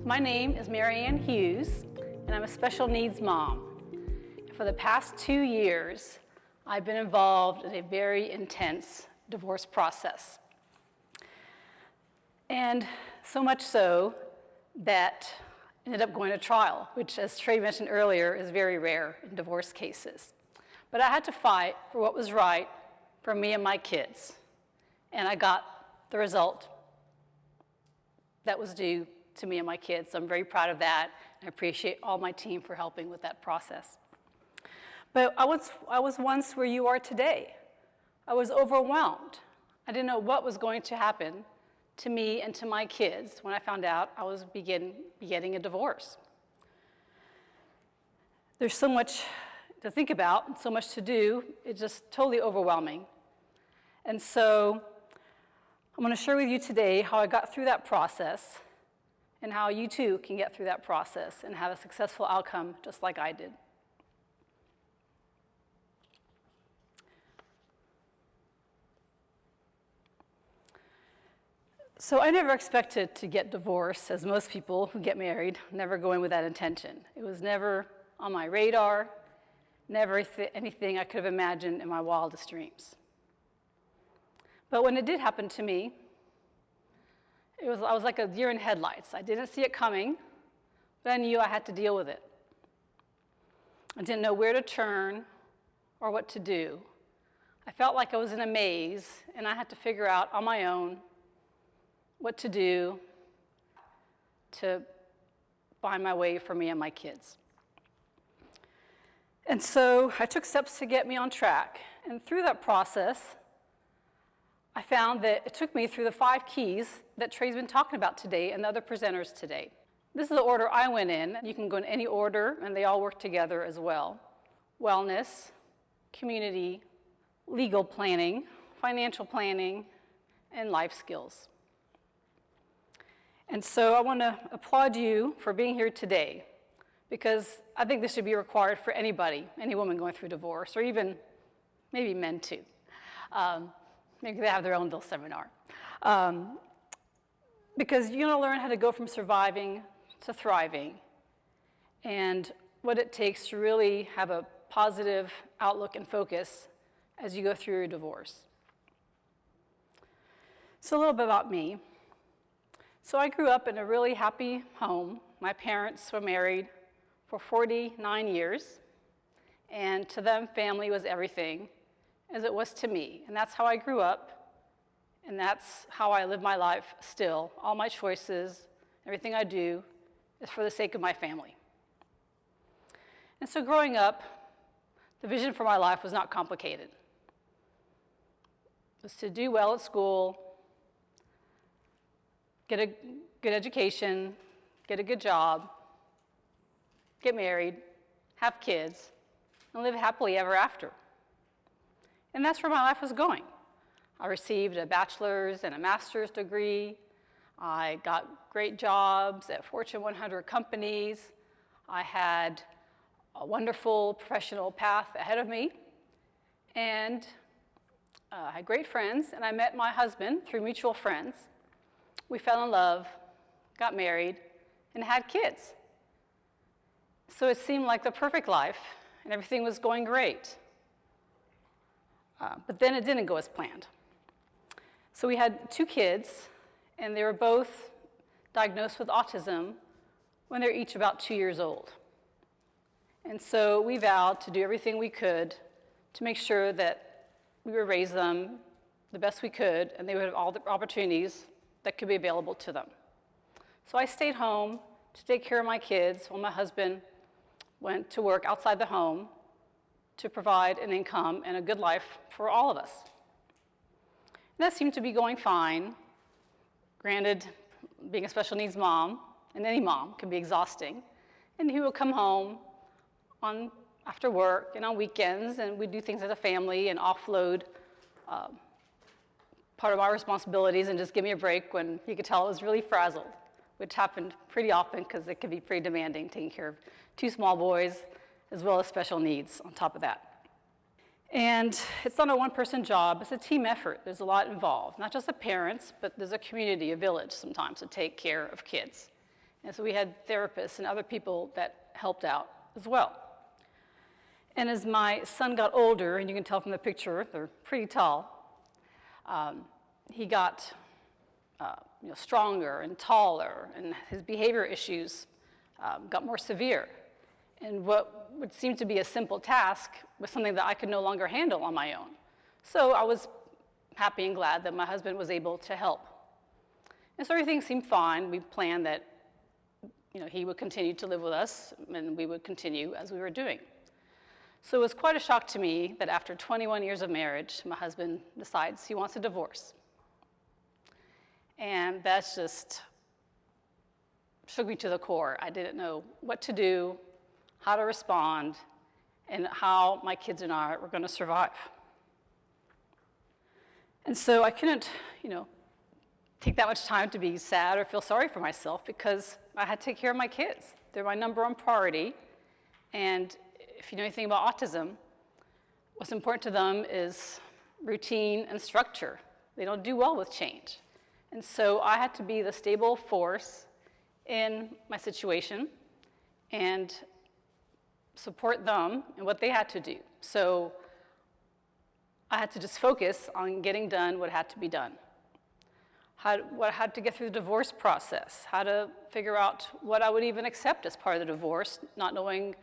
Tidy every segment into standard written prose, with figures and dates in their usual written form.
My name is Hughes, and I'm a special needs mom. For the past 2 years, I've been involved in a very intense divorce process. And so much so that I ended up going to trial, which, as Trey mentioned earlier, is very rare in divorce cases. But I had to fight for what was right for me and my kids, and I got the result that was due to me and my kids. So I'm very proud of that, and I appreciate all my team for helping with that process. But I was once where you are today. I was overwhelmed. I didn't know what was going to happen to me and to my kids when I found out I was getting a divorce. There's so much to think about and so much to do. It's just totally overwhelming. And so I'm going to share with you today how I got through that process and how you too can get through that process and have a successful outcome just like I did. So I never expected to get divorced, as most people who get married never go in with that intention. It was never on my radar, never anything I could have imagined in my wildest dreams. But when it did happen to me, I was like a deer in headlights. I didn't see it coming, but I knew I had to deal with it. I didn't know where to turn or what to do. I felt like I was in a maze, and I had to figure out on my own what to do to find my way for me and my kids. And so I took steps to get me on track. And through that process, I found that it took me through the 5 keys that Trey's been talking about today and the other presenters today. This is the order I went in. You can go in any order, and they all work together as well. Wellness, community, legal planning, financial planning, and life skills. And so I want to applaud you for being here today, because I think this should be required for anybody, any woman going through divorce, or even maybe men too. Maybe they have their own little seminar. Because you're going to learn how to go from surviving to thriving, and what it takes to really have a positive outlook and focus as you go through your divorce. So a little bit about me. So I grew up in a really happy home. My parents were married for 49 years, and to them, family was everything, as it was to me. And that's how I grew up, and that's how I live my life still. All my choices, everything I do, is for the sake of my family. And so growing up, the vision for my life was not complicated. It was to do well at school, get a good education, get a good job, get married, have kids, and live happily ever after. And that's where my life was going. I received a bachelor's and a master's degree. I got great jobs at Fortune 100 companies. I had a wonderful professional path ahead of me. And I had great friends, and I met my husband through mutual friends. We fell in love, got married, and had kids. So it seemed like the perfect life, and everything was going great. But then it didn't go as planned. So we had 2 kids, and they were both diagnosed with autism when they were each about 2 years old. And so we vowed to do everything we could to make sure that we would raise them the best we could, and they would have all the opportunities that could be available to them. So I stayed home to take care of my kids while my husband went to work outside the home to provide an income and a good life for all of us. And that seemed to be going fine. Granted, being a special needs mom, and any mom, can be exhausting. And he would come home after work and on weekends, and we'd do things as a family and offload part of our responsibilities and just give me a break when he could tell I was really frazzled, which happened pretty often because it could be pretty demanding taking care of 2 small boys as well as special needs on top of that. And it's not a one-person job, it's a team effort. There's a lot involved, not just the parents, but there's a community, a village sometimes to take care of kids. And so we had therapists and other people that helped out as well. And as my son got older, and you can tell from the picture, they're pretty tall, he got stronger and taller, and his behavior issues got more severe. And what would seem to be a simple task was something that I could no longer handle on my own. So I was happy and glad that my husband was able to help. And so everything seemed fine. We planned that he would continue to live with us, and we would continue as we were doing. So it was quite a shock to me that after 21 years of marriage, my husband decides he wants a divorce. And that's just shook me to the core. I didn't know what to do, how to respond, and how my kids and I were going to survive. And so I couldn't, take that much time to be sad or feel sorry for myself, because I had to take care of my kids. They're my number one priority. And if you know anything about autism, what's important to them is routine and structure. They don't do well with change. And so I had to be the stable force in my situation and support them in what they had to do. So I had to just focus on getting done what had to be done. How to get through the divorce process, how to figure out what I would even accept as part of the divorce, not knowing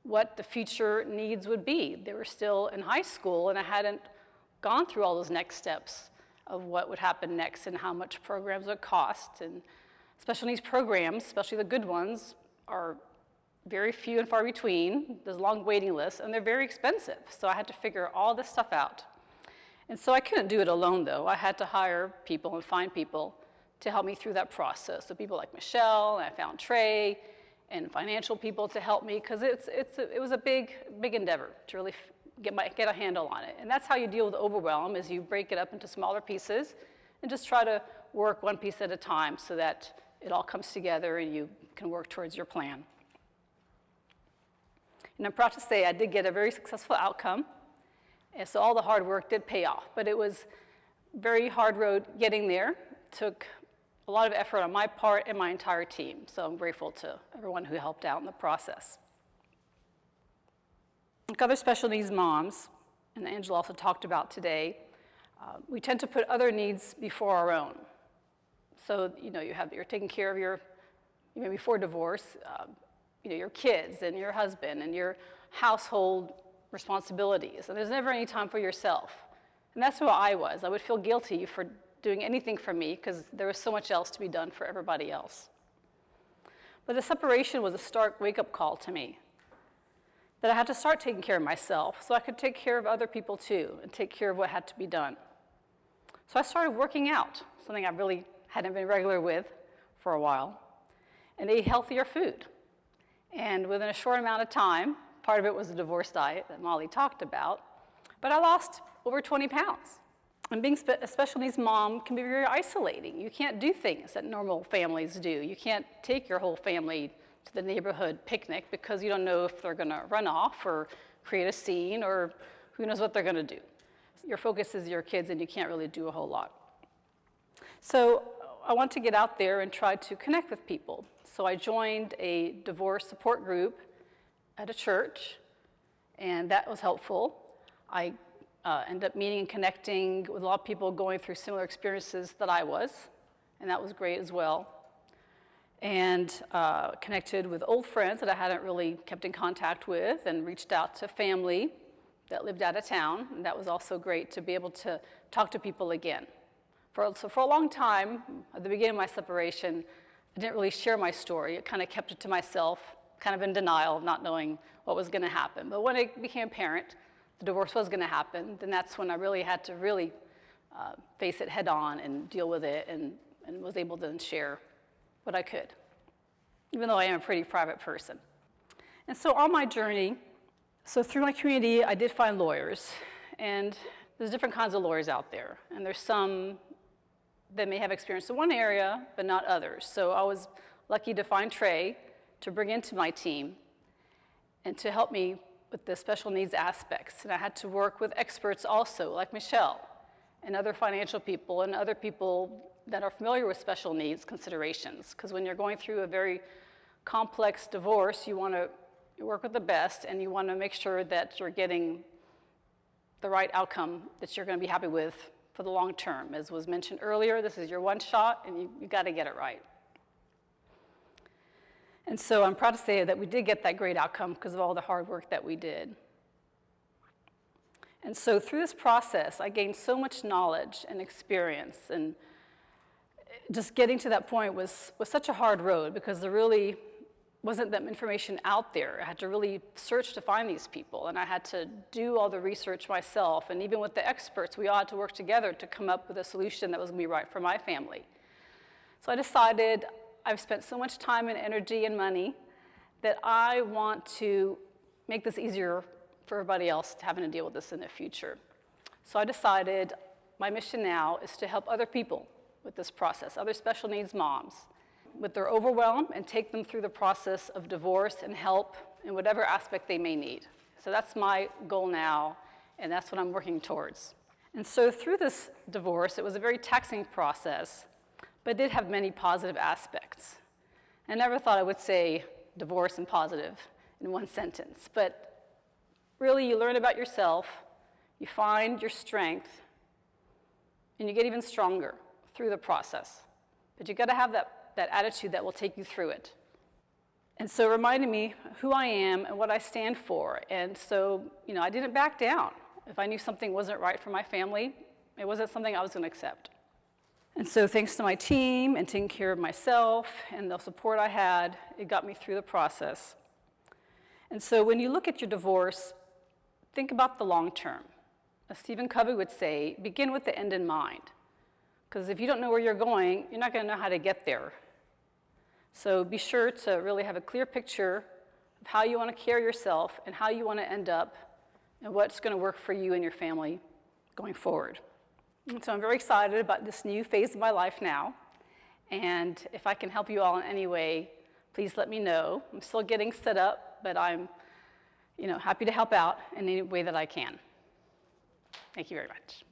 what the future needs would be. They were still in high school, and I hadn't gone through all those next steps of what would happen next and how much programs would cost. And special needs programs, especially the good ones, are very few and far between. There's a long waiting list, and they're very expensive. So I had to figure all this stuff out. And so I couldn't do it alone, though. I had to hire people and find people to help me through that process. So people like Michelle, and I found Trey, and financial people to help me, because it was a big endeavor to really get a handle on it. And that's how you deal with overwhelm, is you break it up into smaller pieces and just try to work one piece at a time so that it all comes together and you can work towards your plan. And I'm proud to say I did get a very successful outcome. And so all the hard work did pay off, but it was a very hard road getting there. It took a lot of effort on my part and my entire team, so I'm grateful to everyone who helped out in the process. Like other special needs moms, and Angela also talked about today, we tend to put other needs before our own. So you're taking care of before divorce, your kids and your husband and your household responsibilities, and there's never any time for yourself. And that's who I was. I would feel guilty for doing anything for me because there was so much else to be done for everybody else. But the separation was a stark wake-up call to me, that I had to start taking care of myself so I could take care of other people too and take care of what had to be done. So I started working out, something I really hadn't been regular with for a while, and ate healthier food. And within a short amount of time, part of it was the divorce diet that Molly talked about, but I lost over 20 pounds. And being a special needs mom can be very isolating. You can't do things that normal families do. You can't take your whole family to the neighborhood picnic because you don't know if they're gonna run off or create a scene or who knows what they're gonna do. Your focus is your kids and you can't really do a whole lot. So I want to get out there and try to connect with people. So I joined a divorce support group at a church, and that was helpful. I ended up meeting and connecting with a lot of people going through similar experiences that I was, and that was great as well. And connected with old friends that I hadn't really kept in contact with, and reached out to family that lived out of town, and that was also great to be able to talk to people again. So for a long time, at the beginning of my separation, I didn't really share my story. I kind of kept it to myself, kind of in denial, not knowing what was going to happen. But when it became apparent the divorce was going to happen, then that's when I really had to face it head on and deal with it, and was able to then share what I could, even though I am a pretty private person. And so on my journey, through my community, I did find lawyers, and there's different kinds of lawyers out there, and there's some that may have experience in one area, but not others. So I was lucky to find Trey to bring into my team and to help me with the special needs aspects. And I had to work with experts also, like Michelle and other financial people and other people that are familiar with special needs considerations, because when you're going through a very complex divorce, you want to work with the best, and you want to make sure that you're getting the right outcome that you're going to be happy with for the long term. As was mentioned earlier, this is your one shot, and you got to get it right. And so I'm proud to say that we did get that great outcome because of all the hard work that we did. And so through this process, I gained so much knowledge and experience, and just getting to that point was such a hard road because there really wasn't that information out there. I had to really search to find these people, and I had to do all the research myself, and even with the experts, we all had to work together to come up with a solution that was going to be right for my family. So I decided I've spent so much time and energy and money that I want to make this easier for everybody else having to deal with this in the future. So I decided my mission now is to help other people with this process, other special needs moms, with their overwhelm, and take them through the process of divorce and help in whatever aspect they may need. So that's my goal now, and that's what I'm working towards. And so through this divorce, it was a very taxing process, but it did have many positive aspects. I never thought I would say divorce and positive in one sentence, but really you learn about yourself, you find your strength, and you get even stronger through the process. But you've got to have that attitude that will take you through it. And so it reminded me who I am and what I stand for. And so, I didn't back down. If I knew something wasn't right for my family, it wasn't something I was going to accept. And so thanks to my team and taking care of myself and the support I had, it got me through the process. And so when you look at your divorce, think about the long term. As Stephen Covey would say, begin with the end in mind. Because if you don't know where you're going, you're not going to know how to get there. So be sure to really have a clear picture of how you want to carry yourself and how you want to end up and what's going to work for you and your family going forward. And so I'm very excited about this new phase of my life now. And if I can help you all in any way, please let me know. I'm still getting set up, but I'm happy to help out in any way that I can. Thank you very much.